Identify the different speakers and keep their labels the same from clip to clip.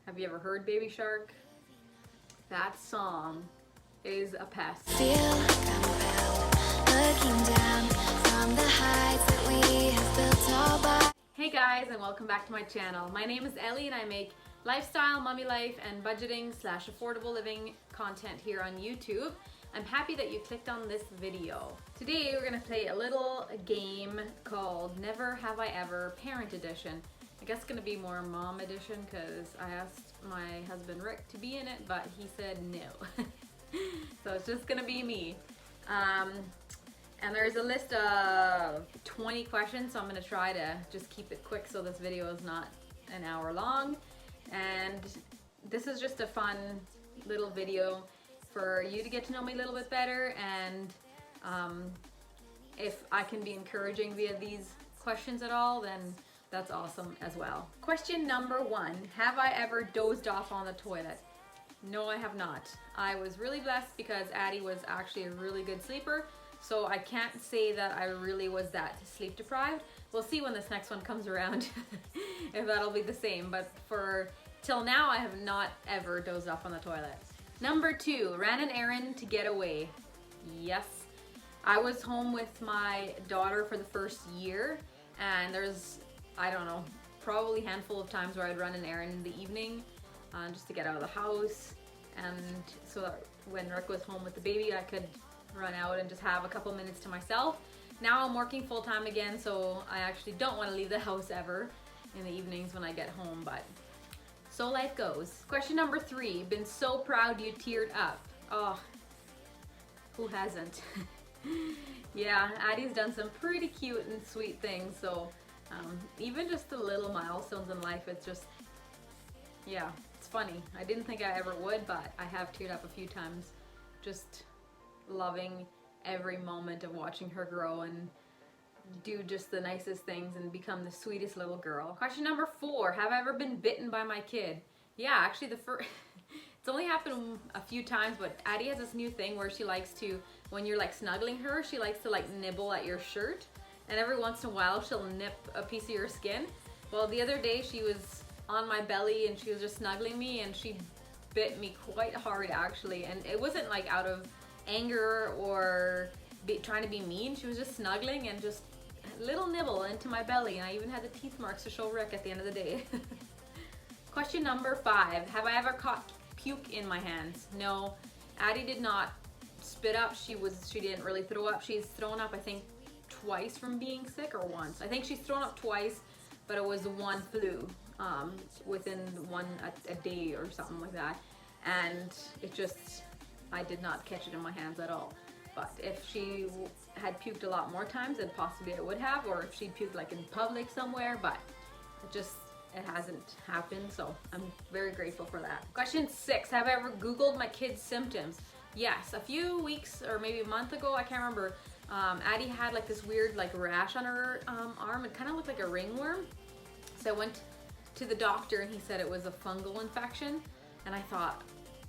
Speaker 1: Have you ever heard Baby Shark? That song is a pest.
Speaker 2: Feel compelled, looking down from the heights that we have built all by.
Speaker 1: Hey guys, and welcome back to my channel. My name is Ellie and I make lifestyle, mummy life, and budgeting / affordable living content here on YouTube. I'm happy that you clicked on this video. Today we're gonna play a little game called Never Have I Ever Parent Edition. I guess it's gonna be more mom edition because I asked my husband Rick to be in it, but he said no. So it's just gonna be me. And there's a list of 20 questions, so I'm gonna try to just keep it quick so this video is not an hour long. And this is just a fun little video for you to get to know me a little bit better, and if I can be encouraging via these questions at all, then that's awesome as well. Question number 1, have I ever dozed off on the toilet? No, I have not. I was really blessed because Addie was actually a really good sleeper, so I can't say that I really was that sleep deprived. We'll see when this next one comes around if that'll be the same, but for till now I have not ever dozed off on the toilet. Number 2, ran an errand to get away. Yes. I was home with my daughter for the first year, and there's, I don't know, probably a handful of times where I'd run an errand in the evening just to get out of the house, and so that when Rick was home with the baby I could run out and just have a couple minutes to myself. Now I'm working full-time again, so I actually don't want to leave the house ever in the evenings when I get home, but so life goes. Question number 3, been so proud you teared up. Oh, who hasn't? Yeah, Addie's done some pretty cute and sweet things, so even just the little milestones in life, it's just, yeah, it's funny. I didn't think I ever would, but I have teared up a few times, just loving every moment of watching her grow and do just the nicest things and become the sweetest little girl. Question number 4, have I ever been bitten by my kid? Yeah, actually the first, it's only happened a few times, but Addie has this new thing where she likes to, when you're like snuggling her, she likes to like nibble at your shirt, and every once in a while she'll nip a piece of your skin. Well, the other day she was on my belly and she was just snuggling me, and she bit me quite hard actually, and it wasn't like out of anger or trying to be mean. She was just snuggling and just a little nibble into my belly, and I even had the teeth marks to show Rick at the end of the day. Question number 5, have I ever caught puke in my hands? No, Addie did not spit up. She didn't really throw up. She's thrown up I think twice from being sick, or once. I think she's thrown up twice, but it was one flu within a day or something like that, and it just, I did not catch it in my hands at all. But if she had puked a lot more times, then possibly I would have, or if she puked like in public somewhere, but it hasn't happened, so I'm very grateful for that. Question 6, have I ever Googled my kids' symptoms? Yes, a few weeks or maybe a month ago, I can't remember, Addie had like this weird like rash on her arm. It kind of looked like a ringworm. So I went to the doctor and he said it was a fungal infection, and I thought,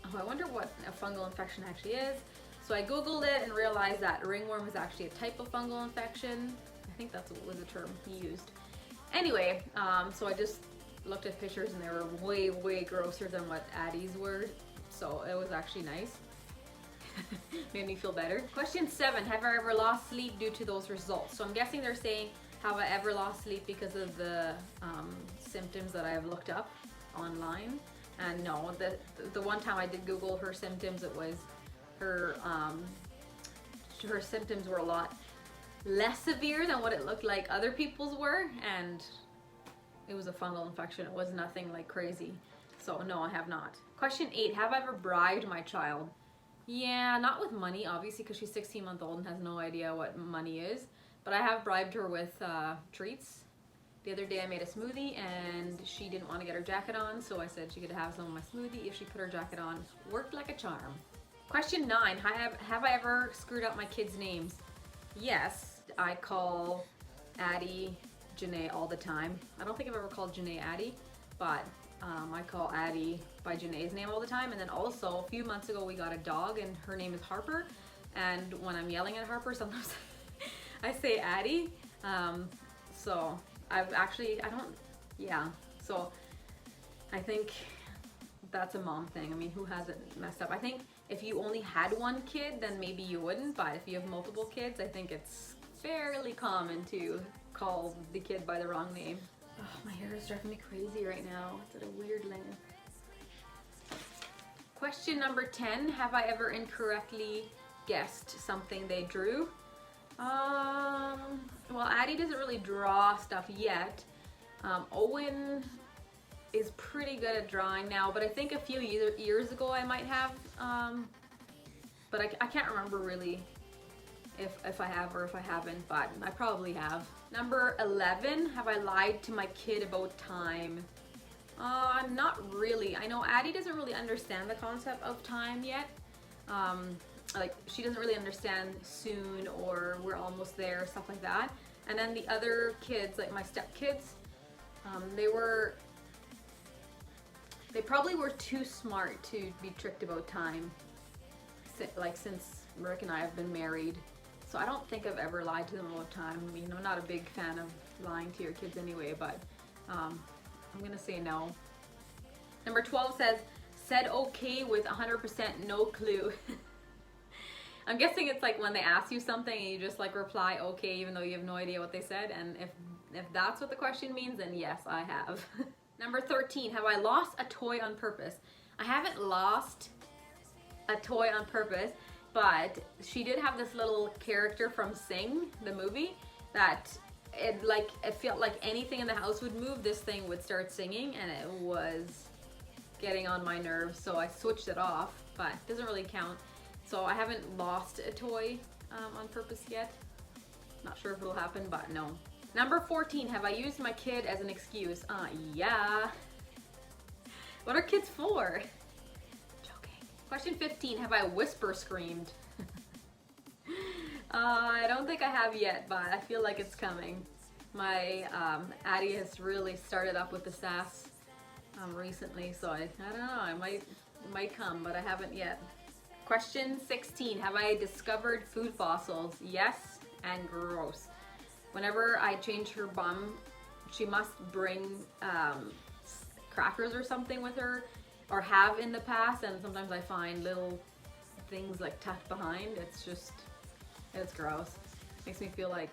Speaker 1: oh, I wonder what a fungal infection actually is. So I googled it and realized that ringworm is actually a type of fungal infection. I think that's what was the term he used. Anyway, so I just looked at pictures and they were way, way grosser than what Addie's were. So it was actually nice. Made me feel better. Question 7, have I ever lost sleep due to those results? So I'm guessing they're saying, have I ever lost sleep because of the symptoms that I have looked up online? And no, the one time I did Google her symptoms, it was her symptoms were a lot less severe than what it looked like other people's were, and it was a fungal infection. It was nothing like crazy. So no, I have not. Question 8, have I ever bribed my child? Yeah, not with money, obviously, because she's 16 months old and has no idea what money is, but I have bribed her with treats. The other day I made a smoothie and she didn't want to get her jacket on, so I said she could have some of my smoothie if she put her jacket on. Worked like a charm. Question 9, have I ever screwed up my kids' names? Yes, I call Addie Janae all the time. I don't think I've ever called Janae Addie, but I call Addie by Janae's name all the time. And then also a few months ago we got a dog and her name is Harper, and when I'm yelling at Harper sometimes I say Addie. So I've actually, so I think that's a mom thing. I mean, who hasn't messed up? I think if you only had one kid, then maybe you wouldn't, but if you have multiple kids, I think it's fairly common to call the kid by the wrong name. Oh, my hair is driving me crazy right now. It's at a weird length. Question number 10, have I ever incorrectly guessed something they drew? Well, Addie doesn't really draw stuff yet. Owen is pretty good at drawing now, but I think a few years ago I might have, but I can't remember really if I have or if I haven't, but I probably have. Number 11, have I lied to my kid about time? Not really. I know Addie doesn't really understand the concept of time yet. Like, she doesn't really understand soon or we're almost there, stuff like that. And then the other kids, like my stepkids, they probably were too smart to be tricked about time, like since Rick and I have been married. So I don't think I've ever lied to them about time. I mean, I'm not a big fan of lying to your kids anyway, but I'm gonna say no. Number 12 said okay with 100% no clue. I'm guessing it's like when they ask you something and you just like reply okay even though you have no idea what they said, and if that's what the question means, then yes, I have. Number 13, have I lost a toy on purpose? I haven't lost a toy on purpose, but she did have this little character from Sing, the movie, that it felt like anything in the house would move, this thing would start singing, and it was getting on my nerves, so I switched it off, but it doesn't really count. So I haven't lost a toy on purpose yet. Not sure if it'll happen, but no. Number 14, have I used my kid as an excuse? Yeah. What are kids for? Joking. Question 15, have I whisper screamed? I don't think I have yet, but I feel like it's coming. My Addie has really started up with the sass recently, so I don't know, it might come, but I haven't yet. Question 16, have I discovered food fossils? Yes, and gross. Whenever I change her bum, she must bring crackers or something with her, or have in the past, and sometimes I find little things like tucked behind. It's gross. Makes me feel like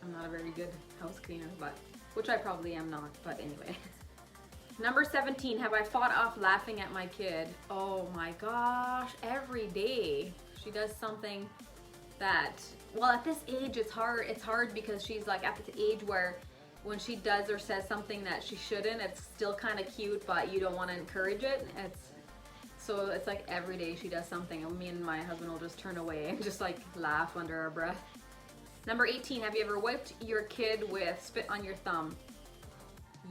Speaker 1: I'm not a very good house cleaner, but which I probably am not, but anyway. Number 17, have I fought off laughing at my kid? Oh my gosh, every day she does something that, well, at this age it's hard because she's like at this age where when she does or says something that she shouldn't, it's still kind of cute, but you don't want to encourage it. So it's like every day she does something, and me and my husband will just turn away and just like laugh under our breath. Number 18, have you ever wiped your kid with spit on your thumb?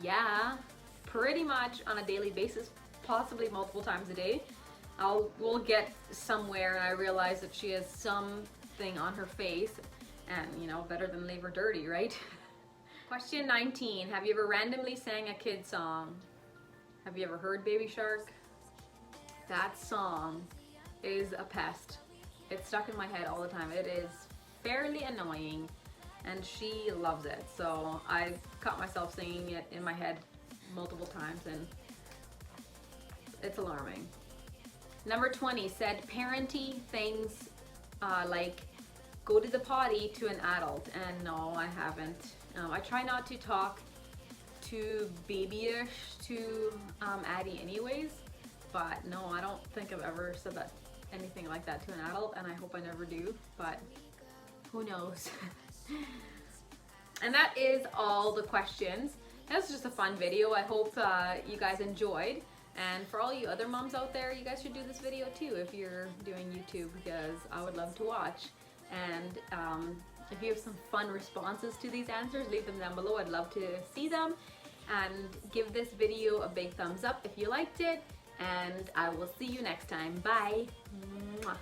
Speaker 1: Yeah. Pretty much on a daily basis, possibly multiple times a day. We'll get somewhere and I realize that she has something on her face, and you know, better than leave her dirty, right? Question 19, have you ever randomly sang a kid song? Have you ever heard Baby Shark? That song is a pest. It's stuck in my head all the time. It is fairly annoying and she loves it, so I caught myself singing it in my head multiple times and it's alarming. Number 20, said parenty things like go to the potty to an adult, and no, I haven't. I try not to talk too babyish to Addie anyways, but no, I don't think I've ever said that anything like that to an adult, and I hope I never do, but who knows. And that is all the questions. That was just a fun video. I hope you guys enjoyed. And for all you other moms out there, you guys should do this video too if you're doing YouTube, because I would love to watch. And if you have some fun responses to these answers, leave them down below. I'd love to see them. And give this video a big thumbs up if you liked it. And I will see you next time. Bye. Mwah.